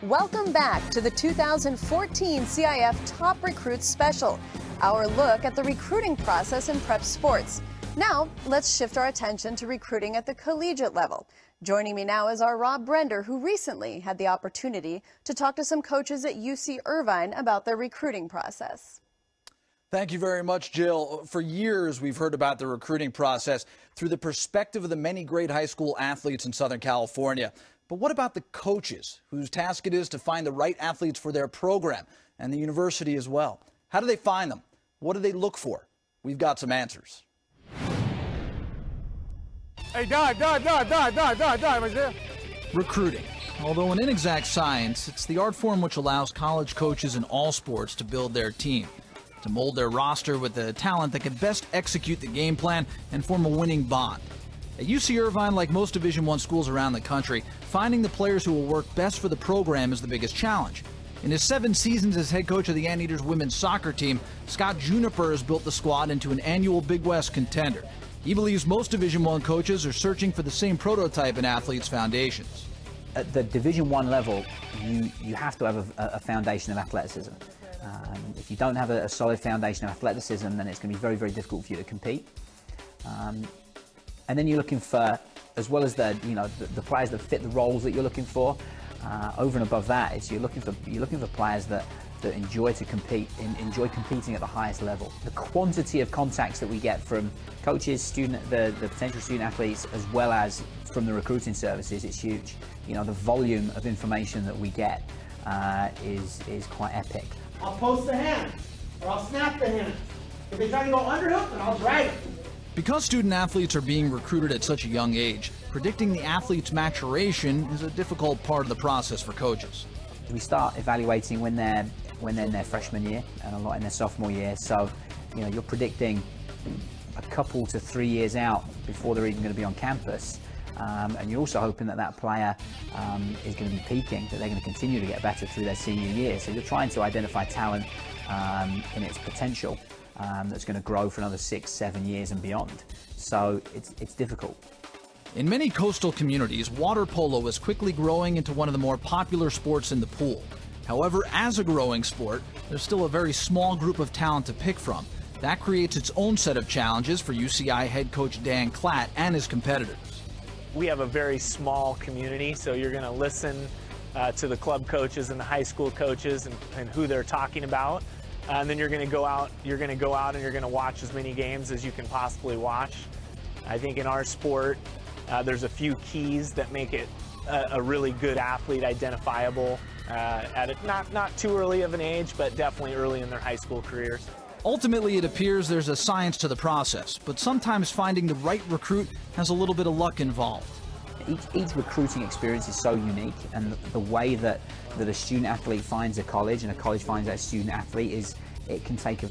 Welcome back to the 2014 CIF Top Recruits Special, our look at the recruiting process in prep sports. Now, let's shift our attention to recruiting at the collegiate level. Joining me now is our Rob Brender, who recently had the opportunity to talk to some coaches at UC Irvine about their recruiting process. Thank you very much, Jill. For years, we've heard about the recruiting process through the perspective of the many great high school athletes in Southern California. But what about the coaches, whose task it is to find the right athletes for their program and the university as well? How do they find them? What do they look for? We've got some answers. Hey, dive, Isaiah. Recruiting. Although an inexact science, it's the art form which allows college coaches in all sports to build their team, to mold their roster with the talent that can best execute the game plan and form a winning bond. At UC Irvine, like most Division I schools around the country, finding the players who will work best for the program is the biggest challenge. In his 7 seasons as head coach of the Anteaters women's soccer team, Scott Juniper has built the squad into an annual Big West contender. He believes most Division I coaches are searching for the same prototype in athletes' foundations. At the Division I level, you have to have a foundation of athleticism. If you don't have a solid foundation of athleticism, then it's going to be very, very difficult for you to compete. And then you're looking for, as well as the players that fit the roles that you're looking for. Over and above that, you're looking for players that enjoy competing at the highest level. The quantity of contacts that we get from coaches, the potential student athletes, as well as from the recruiting services, it's huge. You know, the volume of information that we get is quite epic. I'll post the hand, or I'll snap the hand. If they try to go underhook, then I'll drag it. Because student athletes are being recruited at such a young age, predicting the athlete's maturation is a difficult part of the process for coaches. We start evaluating when they're in their freshman year and a lot in their sophomore year. So, you're predicting a couple to 3 years out before they're even going to be on campus. And you're also hoping that player is going to be peaking, that they're going to continue to get better through their senior year. So you're trying to identify talent in its potential that's going to grow for another 6, 7 years and beyond. So it's difficult. In many coastal communities, water polo is quickly growing into one of the more popular sports in the pool. However, as a growing sport, there's still a very small group of talent to pick from. That creates its own set of challenges for UCI head coach Dan Klatt and his competitors. We have a very small community, so you're going to listen to the club coaches and the high school coaches and who they're talking about. And then you're going to go out and you're going to watch as many games as you can possibly watch. I think in our sport, there's a few keys that make it a really good athlete identifiable at not too early of an age, but definitely early in their high school careers. Ultimately, it appears there's a science to the process, but sometimes finding the right recruit has a little bit of luck involved. Each recruiting experience is so unique, and the way that a student athlete finds a college and a college finds that student athlete it can take a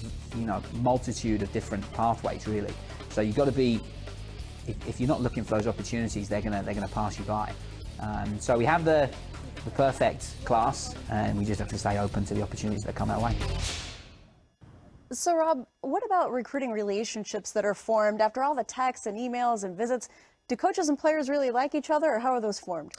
multitude of different pathways, really. So you've got to be, if you're not looking for those opportunities, they're gonna pass you by. So we have the perfect class, and we just have to stay open to the opportunities that come our way. So, Rob, what about recruiting relationships that are formed after all the texts and emails and visits? Do coaches and players really like each other, or how are those formed?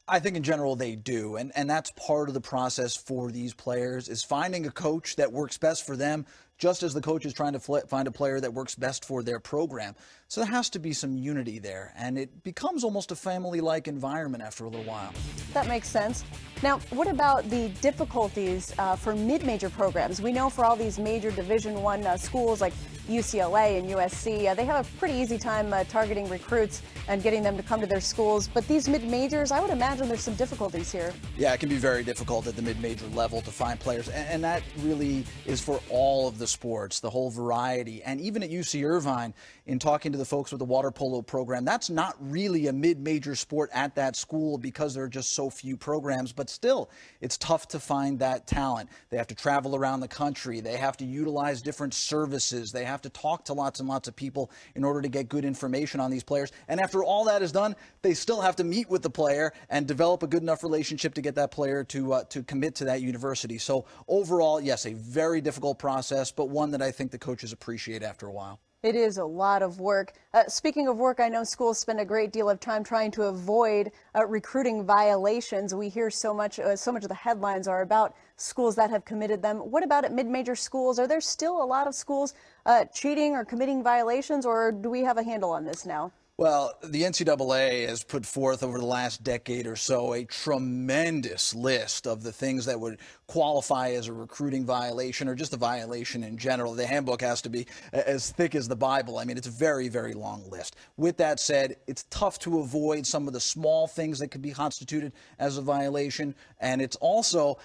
I think in general they do, and that's part of the process for these players, is finding a coach that works best for them, just as the coach is trying to find a player that works best for their program. So there has to be some unity there, and it becomes almost a family-like environment after a little while. That makes sense. Now, what about the difficulties for mid-major programs? We know for all these major Division I schools like UCLA and USC, they have a pretty easy time targeting recruits and getting them to come to their schools. But these mid-majors, I would imagine there's some difficulties here. Yeah, it can be very difficult at the mid-major level to find players, and that really is for all of the sports, the whole variety. And even at UC Irvine, in talking to the folks with the water polo program, that's not really a mid-major sport at that school because there are just so few programs. But still, it's tough to find that talent. They have to travel around the country. They have to utilize different services. They have to talk to lots and lots of people in order to get good information on these players. And after all that is done, they still have to meet with the player and develop a good enough relationship to get that player to commit to that university. So overall, yes, a very difficult process, but one that I think the coaches appreciate after a while. It is a lot of work. Speaking of work, I know schools spend a great deal of time trying to avoid recruiting violations. We hear so much of the headlines are about schools that have committed them. What about at mid-major schools? Are there still a lot of schools cheating or committing violations, or do we have a handle on this now? Well, the NCAA has put forth over the last decade or so a tremendous list of the things that would qualify as a recruiting violation or just a violation in general. The handbook has to be as thick as the Bible. I mean, it's a very, very long list. With that said, it's tough to avoid some of the small things that could be constituted as a violation, and it's also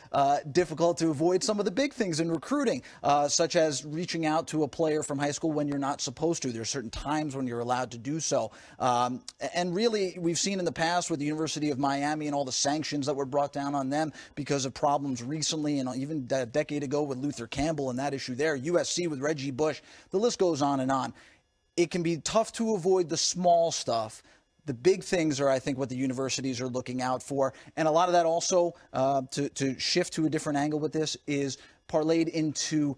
difficult to avoid some of the big things in recruiting, such as reaching out to a player from high school when you're not supposed to. There are certain times when you're allowed to do so. And really, we've seen in the past with the University of Miami and all the sanctions that were brought down on them because of problems recently, and even a decade ago with Luther Campbell and that issue there, USC with Reggie Bush, the list goes on and on. It can be tough to avoid the small stuff. The big things are, I think, what the universities are looking out for. And a lot of that also, to shift to a different angle with this, is parlayed into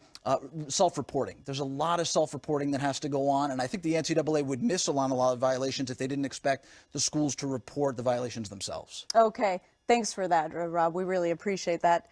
self-reporting. There's a lot of self-reporting that has to go on, and I think the NCAA would miss a lot of violations if they didn't expect the schools to report the violations themselves. Okay. Thanks for that, Rob. We really appreciate that.